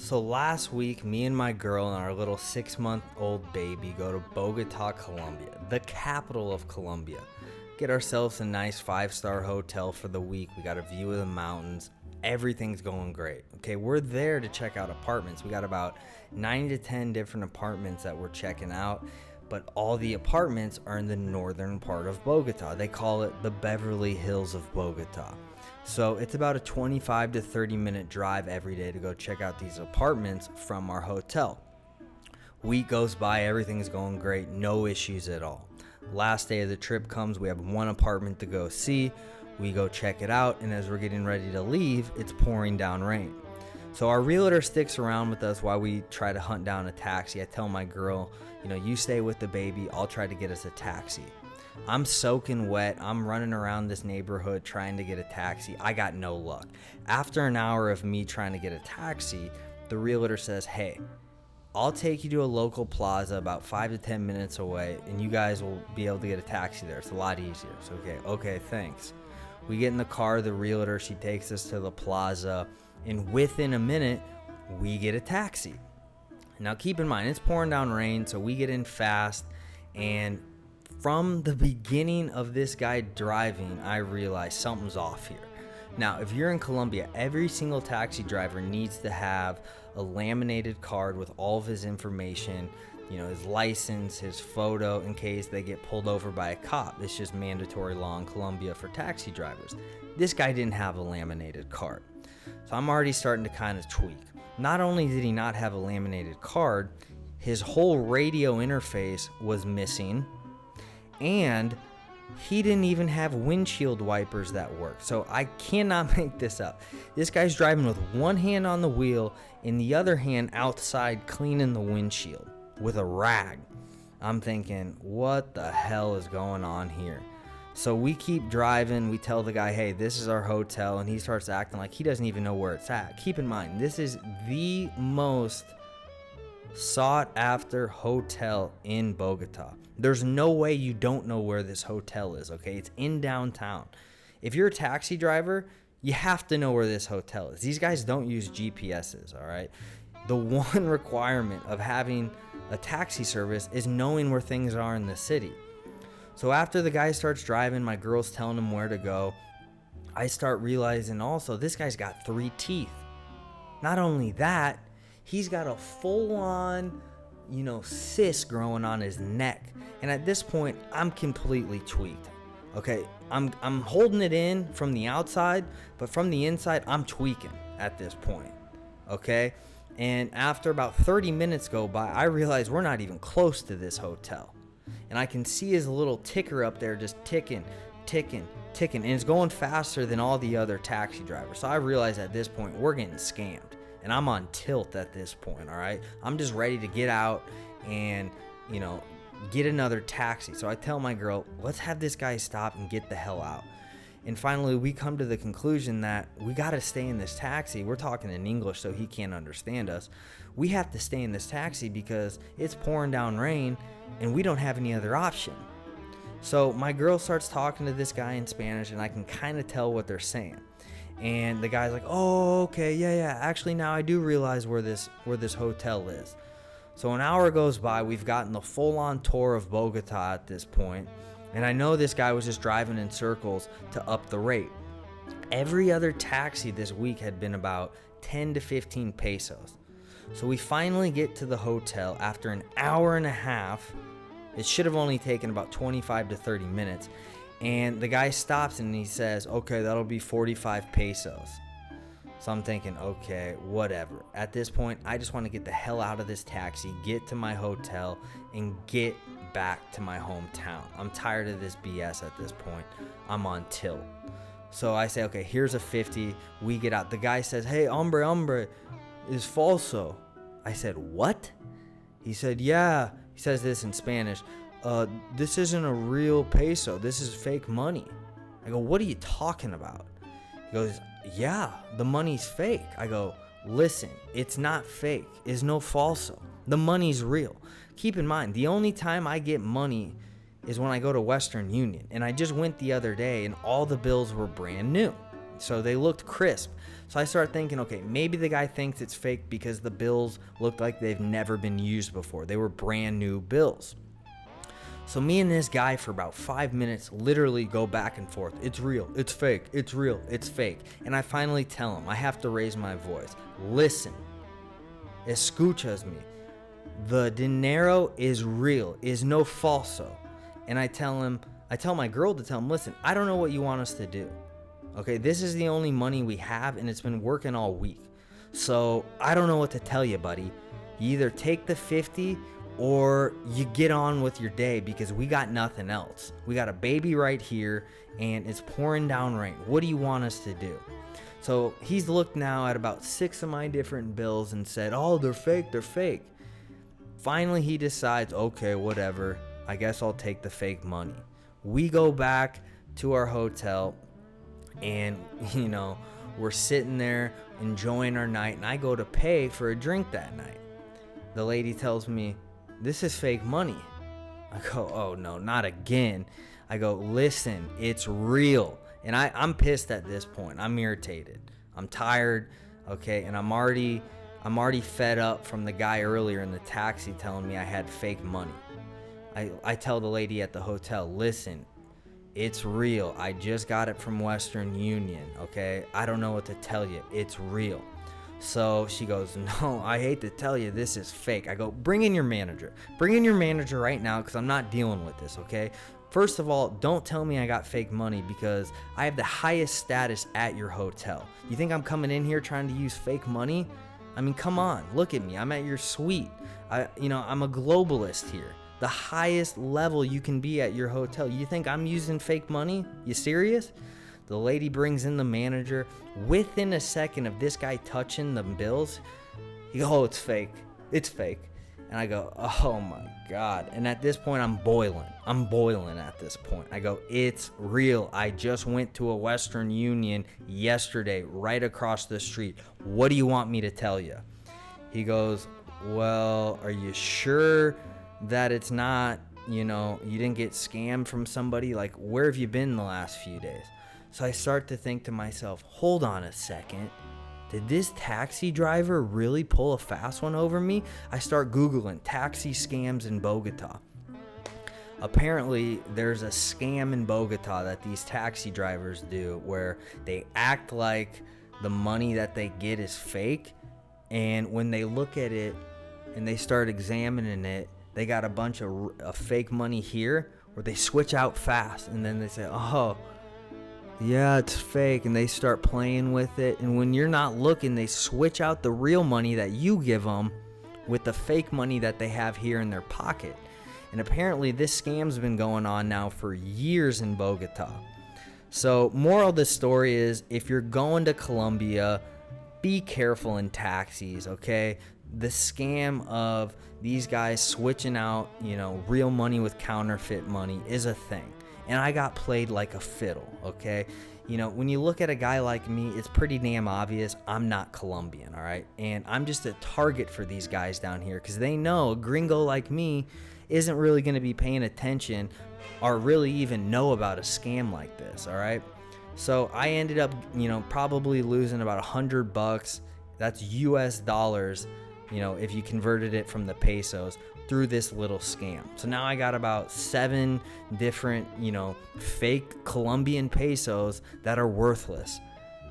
So last week, me and my girl and our little 6-month-old baby go to Bogota, Colombia, the capital of Colombia. Get ourselves a nice 5-star hotel for the week. We got a view of the mountains. Everything's going great. Okay, we're there to check out apartments. We got about 9 to 10 different apartments that we're checking out, but all the apartments are in the northern part of Bogota. They call it the Beverly Hills of Bogota. So it's about a 25 to 30 minute drive every day to go check out these apartments from our hotel. Week goes by, everything's going great, no issues at all. Last day of the trip comes, we have one apartment to go see. We go check it out, and as we're getting ready to leave, it's pouring down rain. So our realtor sticks around with us while we try to hunt down a taxi. I tell my girl, you stay with the baby, I'll try to get us a taxi. I'm soaking wet. I'm running around this neighborhood trying to get a taxi. I got no luck. After an hour of me trying to get a taxi, the realtor says, hey, I'll take you to a local plaza about 5 to 10 minutes away, and you guys will be able to get a taxi there. It's a lot easier. So, okay, thanks. We get in the car, the realtor, she takes us to the plaza, and within a minute, we get a taxi. Now, keep in mind, it's pouring down rain, so we get in fast, and from the beginning of this guy driving, I realized something's off here. Now, if you're in Colombia, every single taxi driver needs to have a laminated card with all of his information, his license, his photo, in case they get pulled over by a cop. It's just mandatory law in Colombia for taxi drivers. This guy didn't have a laminated card. So I'm already starting to kind of tweak. Not only did he not have a laminated card, his whole radio interface was missing, and he didn't even have windshield wipers that work. So I cannot make this up. This guy's driving with one hand on the wheel and the other hand outside cleaning the windshield with a rag. I'm thinking, what the hell is going on here? So we keep driving. We tell the guy, hey, this is our hotel, and he starts acting like he doesn't even know where it's at. Keep in mind, this is the most sought after hotel in Bogota. There's no way you don't know where this hotel is, okay? It's in downtown. If you're a taxi driver, you have to know where this hotel is. These guys don't use GPSs, all right? The one requirement of having a taxi service is knowing where things are in the city. So after the guy starts driving, my girl's telling him where to go, I start realizing also this guy's got 3 teeth. Not only that, he's got a full-on, cyst growing on his neck. And at this point, I'm completely tweaked. Okay, I'm holding it in from the outside, but from the inside, I'm tweaking at this point. Okay? And after about 30 minutes go by, I realize we're not even close to this hotel. And I can see his little ticker up there just ticking. And it's going faster than all the other taxi drivers. So I realize at this point, we're getting scammed. And I'm on tilt at this point, all right? I'm just ready to get out and, get another taxi. So I tell my girl, let's have this guy stop and get the hell out. And finally, we come to the conclusion that we got to stay in this taxi. We're talking in English, so he can't understand us. We have to stay in this taxi because it's pouring down rain, and we don't have any other option. So my girl starts talking to this guy in Spanish, and I can kind of tell what they're saying. And the guy's like, oh, okay, yeah. Actually, now I do realize where this hotel is. So an hour goes by. We've gotten the full-on tour of Bogota at this point. And I know this guy was just driving in circles to up the rate. Every other taxi this week had been about 10 to 15 pesos. So we finally get to the hotel after an hour and a half. It should have only taken about 25 to 30 minutes. And the guy stops and he says, okay, that'll be 45 pesos. So I'm thinking, okay, whatever. At this point, I just want to get the hell out of this taxi, get to my hotel, and get back to my hometown. I'm tired of this BS at this point. I'm on tilt. So I say, okay, here's a 50. We get out. The guy says, hey, hombre, is falso. I said, what? He said, yeah. He says this in Spanish. This isn't a real peso. This is fake money. I go, what are you talking about? He goes, yeah, the money's fake. I go, listen, it's not fake. It's no falso. The money's real. Keep in mind, the only time I get money is when I go to Western Union. And I just went the other day and all the bills were brand new. So they looked crisp. So I started thinking, okay, maybe the guy thinks it's fake because the bills looked like they've never been used before. They were brand new bills. So me and this guy for about 5 minutes literally go back and forth. It's real, it's fake, it's real, it's fake. And I finally tell him, I have to raise my voice. Listen, escuchas me. The dinero is real, is no falso. And I tell my girl to tell him, listen, I don't know what you want us to do. Okay, this is the only money we have and it's been working all week. So I don't know what to tell you, buddy. You either take the 50 or you get on with your day because we got nothing else. We got a baby right here and it's pouring down rain. What do you want us to do? So he's looked now at about 6 of my different bills and said, oh, they're fake, they're fake. Finally, he decides, okay, whatever. I guess I'll take the fake money. We go back to our hotel and, we're sitting there enjoying our night and I go to pay for a drink that night. The lady tells me, this is fake money. I go, oh no, not again. I go, listen, it's real. And I'm pissed at this point. I'm irritated. I'm tired, okay? And I'm already fed up from the guy earlier in the taxi telling me I had fake money. I tell the lady at the hotel, listen, it's real. I just got it from Western Union, okay? I don't know what to tell you. It's real. So she goes, no, I hate to tell you, this is fake. I go, bring in your manager. Bring in your manager right now because I'm not dealing with this, okay? First of all, don't tell me I got fake money because I have the highest status at your hotel. You think I'm coming in here trying to use fake money? I mean, come on, look at me. I'm at your suite. I'm a globalist here. The highest level you can be at your hotel. You think I'm using fake money? You serious? The lady brings in the manager. Within a second of this guy touching the bills, he goes, oh, it's fake. It's fake. And I go, oh my God. And at this point, I'm boiling. I'm boiling at this point. I go, it's real. I just went to a Western Union yesterday, right across the street. What do you want me to tell you? He goes, well, are you sure that it's not, you didn't get scammed from somebody? Like, where have you been the last few days? So I start to think to myself, hold on a second. Did this taxi driver really pull a fast one over me? I start Googling taxi scams in Bogota. Apparently, there's a scam in Bogota that these taxi drivers do where they act like the money that they get is fake. And when they look at it and they start examining it, they got a bunch of fake money here where they switch out fast. And then they say, oh, yeah, it's fake, and they start playing with it. And when you're not looking, they switch out the real money that you give them with the fake money that they have here in their pocket. And apparently this scam's been going on now for years in Bogota. So moral of the story is, if you're going to Colombia, be careful in taxis, okay? The scam of these guys switching out, real money with counterfeit money is a thing. And I got played like a fiddle, okay? When you look at a guy like me, it's pretty damn obvious I'm not Colombian, all right? And I'm just a target for these guys down here because they know a gringo like me isn't really going to be paying attention or really even know about a scam like this, all right? So I ended up, probably losing about $100. That's US dollars, if you converted it from the pesos, through this little scam. So now I got about 7 different, fake Colombian pesos that are worthless.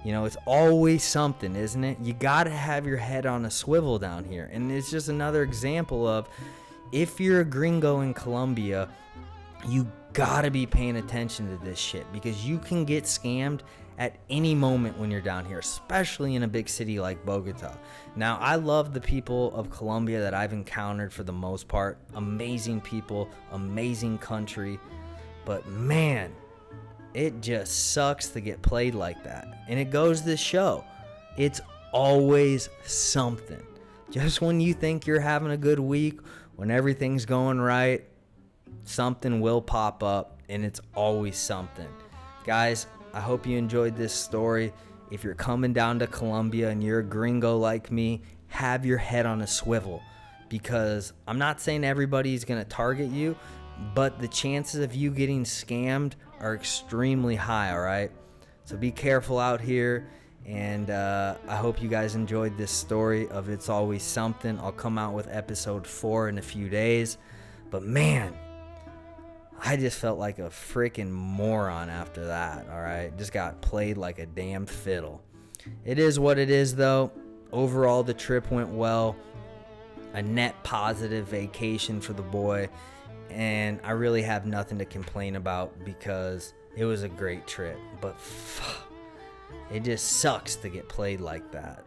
It's always something, isn't it? You got to have your head on a swivel down here. And it's just another example of, if you're a gringo in Colombia, you got to be paying attention to this shit because you can get scammed at any moment when you're down here, especially in a big city like Bogota. Now, I love the people of Colombia that I've encountered for the most part. Amazing people, amazing country. But man, it just sucks to get played like that. And it goes to show, it's always something. Just when you think you're having a good week, when everything's going right, something will pop up, and it's always something. Guys, I hope you enjoyed this story. If you're coming down to Colombia and you're a gringo like me, have your head on a swivel, because I'm not saying everybody's going to target you, but the chances of you getting scammed are extremely high, all right? So be careful out here. And I hope you guys enjoyed this story of It's Always Something. I'll come out with episode 4 in a few days. But man, I just felt like a freaking moron after that, all right? Just got played like a damn fiddle. It is what it is, though. Overall, the trip went well. A net positive vacation for the boy. And I really have nothing to complain about because it was a great trip. But it just sucks to get played like that.